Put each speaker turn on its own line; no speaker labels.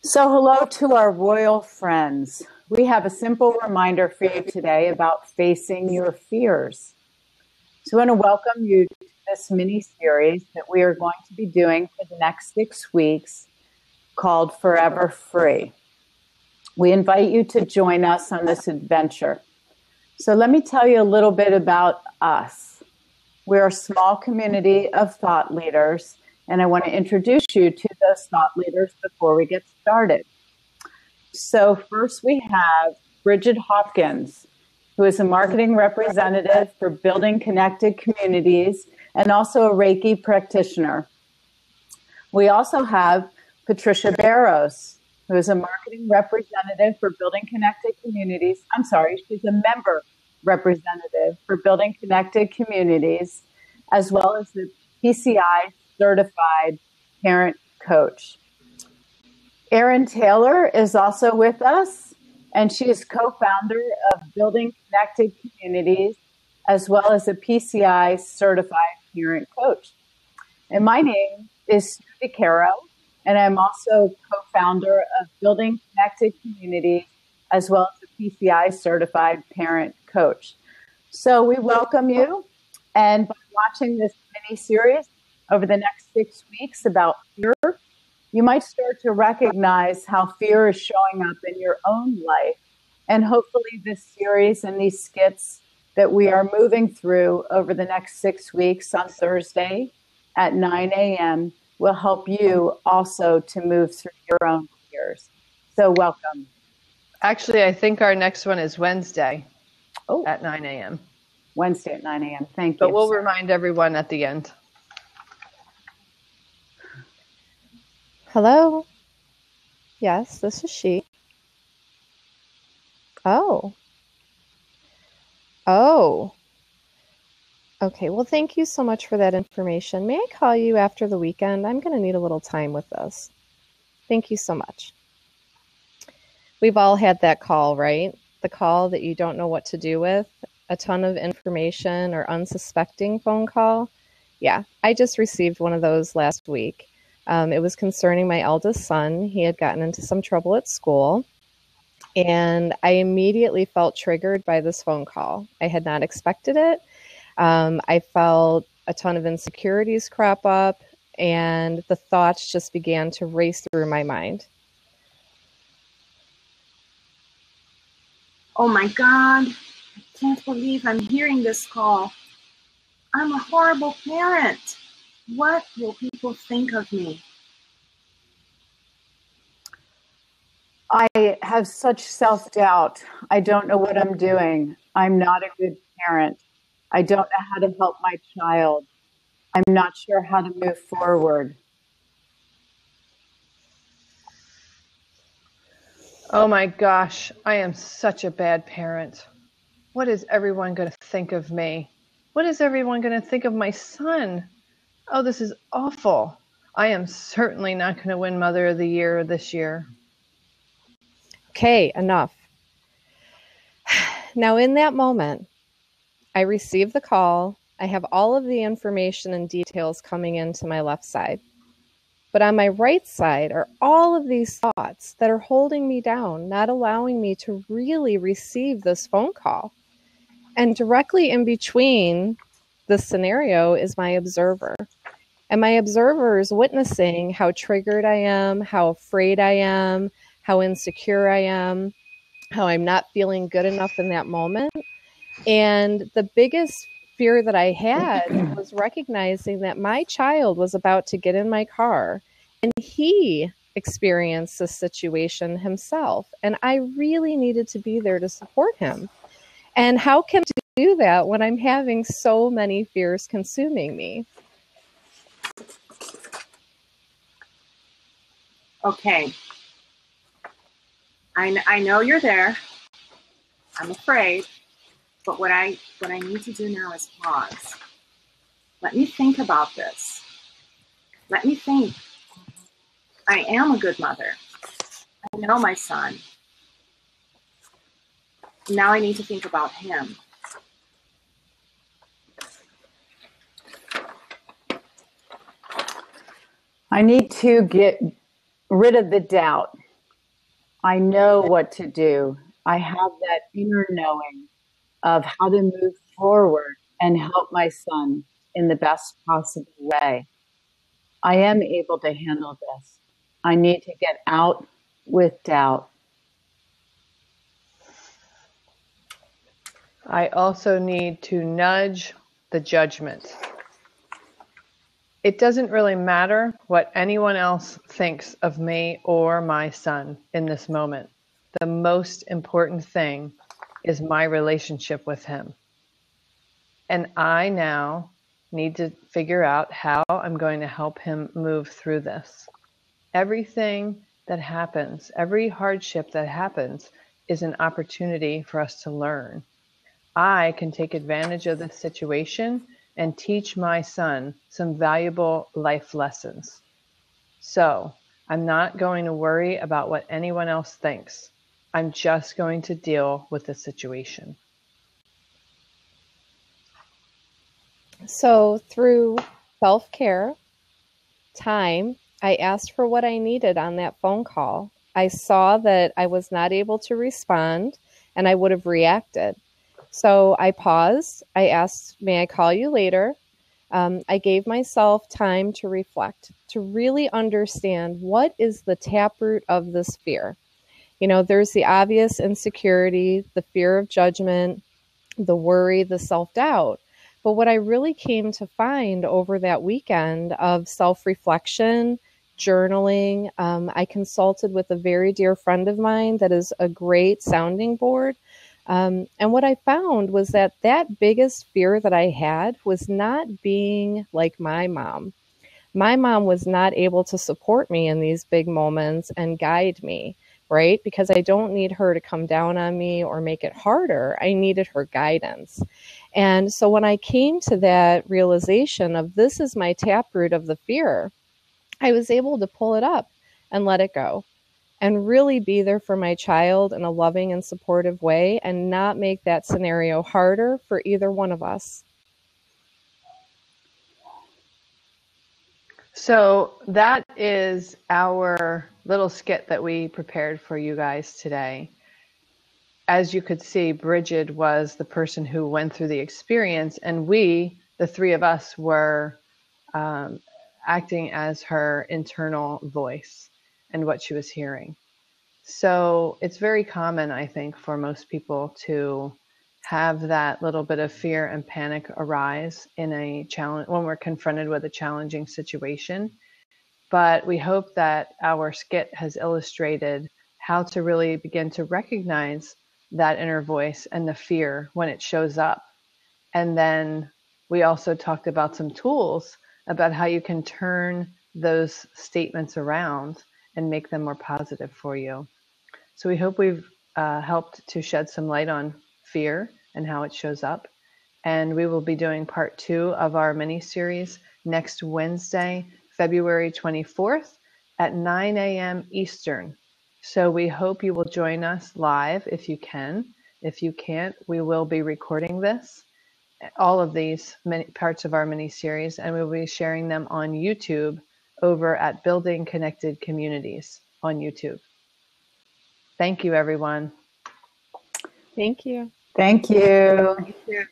So hello to our royal friends. We have a simple reminder for you today about facing your fears. So I want to welcome you to this mini-series that we are going to be doing for the next 6 weeks called Forever Free. We invite you to join us on this adventure. So let me tell you a little bit about us. We're a small community of thought leaders, and I want to introduce you to those thought leaders before we get started. So first we have Brigid Hopkins, who is a marketing representative for Building Connected Communities and also a Reiki practitioner. We also have Patricia Barros, who is a marketing representative for Building Connected Communities. She's a member representative for Building Connected Communities, as well as the PCI certified parent coach. Erin Taylor is also with us, and she is co-founder of Building Connected Communities, as well as a PCI certified parent coach. And my name is DeCaro, and I'm also co-founder of Building Connected Communities, as well as a PCI certified parent coach. So we welcome you, and by watching this mini-series over the next 6 weeks about fear, you might start to recognize how fear is showing up in your own life. And hopefully this series and these skits that we are moving through over the next 6 weeks on Thursday at 9 a.m. will help you also to move through your own fears. So welcome.
Actually, I think our next one is Wednesday at 9 a.m.
Wednesday at 9 a.m. Thank you.
But we'll remind everyone at the end.
Hello. Yes, this is she. Oh. Okay, well, thank you so much for that information. May I call you after the weekend? I'm going to need a little time with this. Thank you so much. We've all had that call, right? The call that you don't know what to do with, a ton of information or unsuspecting phone call. Yeah, I just received one of those last week. It was concerning my eldest son. He had gotten into some trouble at school, and I immediately felt triggered by this phone call. I had not expected it. I felt a ton of insecurities crop up, and the thoughts just began to race through my mind.
Oh my God, I can't believe I'm hearing this call. I'm a horrible parent. What will people think of me?
I have such self-doubt. I don't know what I'm doing. I'm not a good parent. I don't know how to help my child. I'm not sure how to move forward.
Oh my gosh, I am such a bad parent. What is everyone going to think of me? What is everyone going to think of my son? Oh, this is awful. I am certainly not going to win Mother of the Year this year.
Okay, enough. Now, in that moment, I receive the call. I have all of the information and details coming into my left side. But on my right side are all of these thoughts that are holding me down, not allowing me to really receive this phone call. And directly in between this scenario is my observer. And my observer is witnessing how triggered I am, how afraid I am, how insecure I am, how I'm not feeling good enough in that moment. And the biggest fear that I had was recognizing that my child was about to get in my car and he experienced this situation himself. And I really needed to be there to support him. And how can I do that when I'm having so many fears consuming me?
Okay. I know you're there. I'm afraid. But what I need to do now is pause. Let me think about this. Let me think. I am a good mother. I know my son. Now I need to think about him.
I need to get rid of the doubt. I know what to do. I have that inner knowing of how to move forward and help my son in the best possible way. I am able to handle this. I need to get out with doubt.
I also need to nudge the judgment. It doesn't really matter what anyone else thinks of me or my son in this moment. The most important thing is my relationship with him. And I now need to figure out how I'm going to help him move through this. Everything that happens, every hardship that happens is an opportunity for us to learn. I can take advantage of this situation and teach my son some valuable life lessons. So I'm not going to worry about what anyone else thinks. I'm just going to deal with the situation.
So through self-care, time, I asked for what I needed on that phone call. I saw that I was not able to respond and I would have reacted. So I paused. I asked, may I call you later? I gave myself time to reflect, to really understand what is the taproot of this fear. You know, there's the obvious insecurity, the fear of judgment, the worry, the self-doubt. But what I really came to find over that weekend of self-reflection, journaling, I consulted with a very dear friend of mine that is a great sounding board. And what I found was that biggest fear that I had was not being like my mom. My mom was not able to support me in these big moments and guide me, right? Because I don't need her to come down on me or make it harder. I needed her guidance. And so when I came to that realization of this is my taproot of the fear, I was able to pull it up and let it go and really be there for my child in a loving and supportive way and not make that scenario harder for either one of us.
So that is our little skit that we prepared for you guys today. As you could see, Brigid was the person who went through the experience, and we, the three of us, were acting as her internal voice and what she was hearing. So it's very common, I think, for most people to have that little bit of fear and panic arise in a challenge when we're confronted with a challenging situation. But we hope that our skit has illustrated how to really begin to recognize that inner voice and the fear when it shows up. And then we also talked about some tools about how you can turn those statements around and make them more positive for you. So we hope we've helped to shed some light on fear and how it shows up. And we will be doing part 2 of our mini-series next Wednesday, February 24th at 9 a.m. Eastern. So we hope you will join us live if you can. If you can't, we will be recording this, all of these parts of our mini-series, and we will be sharing them on YouTube over at Building Connected Communities on YouTube. Thank you, everyone.
Thank you.
Thank you.
Thank you.